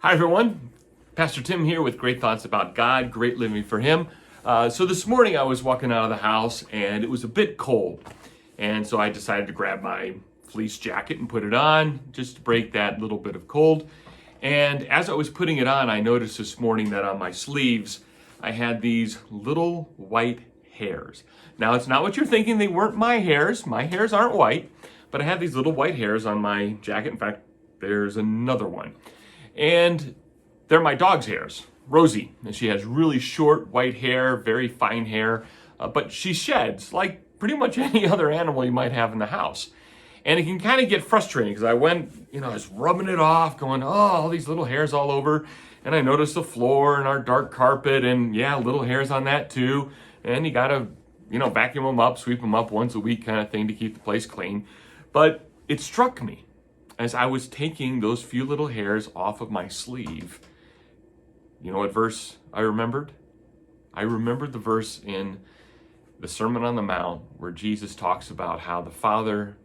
Hi everyone, Pastor Tim here with great thoughts about God, great living for Him. So this morning I was walking out of the house and it was a bit cold. And so I decided to grab my fleece jacket and put it on just to break that little bit of cold. And as I was putting it on, I noticed this morning that on my sleeves I had these little white hairs. Now it's not what you're thinking, they weren't my hairs. My hairs aren't white, but I had these little white hairs on my jacket. In fact, there's another one. And they're my dog's hairs, Rosie. And she has really short white hair, very fine hair, but she sheds like pretty much any other animal you might have in the house. And it can kind of get frustrating because I went, I was rubbing it off, going, oh, all these little hairs all over. And I noticed the floor and our dark carpet and little hairs on that too. And you got to, vacuum them up, sweep them up once a week kind of thing to keep the place clean. But it struck me as I was taking those few little hairs off of my sleeve. You know what verse I remembered? I remembered the verse in the Sermon on the Mount where Jesus talks about how the Father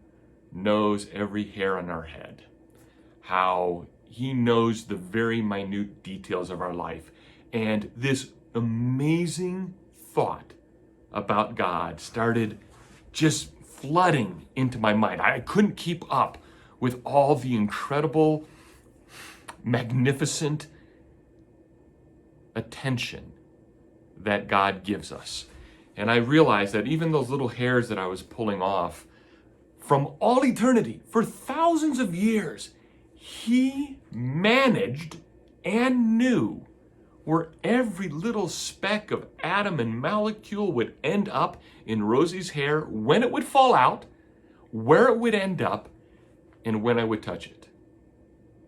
knows every hair on our head, how He knows the very minute details of our life. And this amazing thought about God started just flooding into my mind. I couldn't keep up with all the incredible, magnificent attention that God gives us. And I realized that even those little hairs that I was pulling off, from all eternity, for thousands of years, He managed and knew where every little speck of atom and molecule would end up in Rosie's hair, when it would fall out, where it would end up, and when I would touch it.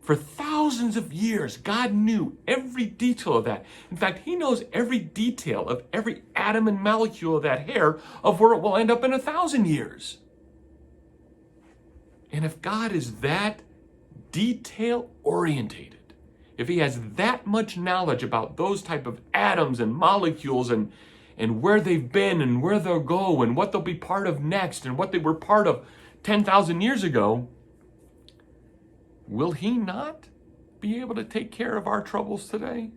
For thousands of years, God knew every detail of that. In fact, He knows every detail of every atom and molecule of that hair, of where it will end up in 1,000 years. And if God is that detail-orientated, if He has that much knowledge about those type of atoms and molecules and where they've been and where they'll go and what they'll be part of next and what they were part of 10,000 years ago, will He not be able to take care of our troubles today?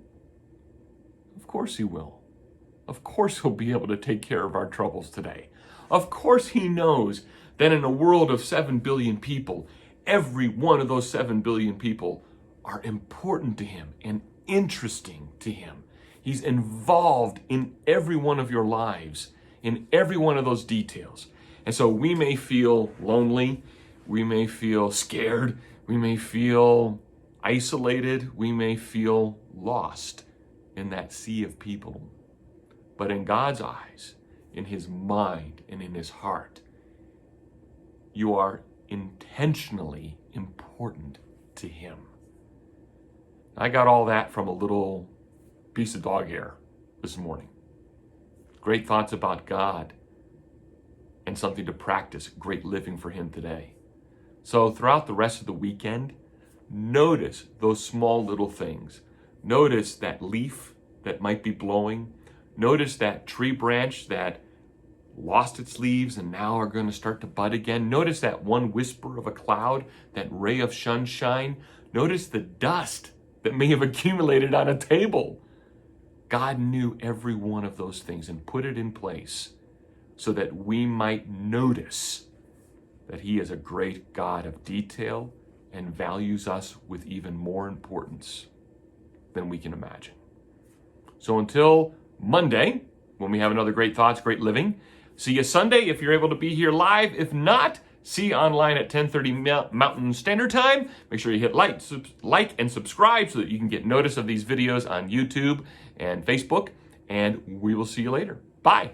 Of course He will. Of course He'll be able to take care of our troubles today. Of course He knows that in a world of 7 billion people, every one of those 7 billion people are important to Him and interesting to Him. He's involved in every one of your lives, in every one of those details. And so we may feel lonely, we may feel scared, we may feel isolated, we may feel lost in that sea of people. But in God's eyes, in His mind, and in His heart, you are intentionally important to Him. I got all that from a little piece of dog hair this morning. Great thoughts about God and something to practice great living for Him today. So throughout the rest of the weekend, notice those small little things. Notice that leaf that might be blowing. Notice that tree branch that lost its leaves and now are going to start to bud again. Notice that one whisper of a cloud, that ray of sunshine. Notice the dust that may have accumulated on a table. God knew every one of those things and put it in place so that we might notice that He is a great God of detail and values us with even more importance than we can imagine. So until Monday, when we have another Great Thoughts, Great Living, see you Sunday if you're able to be here live. If not, see you online at 10:30 Mountain Standard Time. Make sure you hit like and subscribe so that you can get notice of these videos on YouTube and Facebook. And we will see you later. Bye.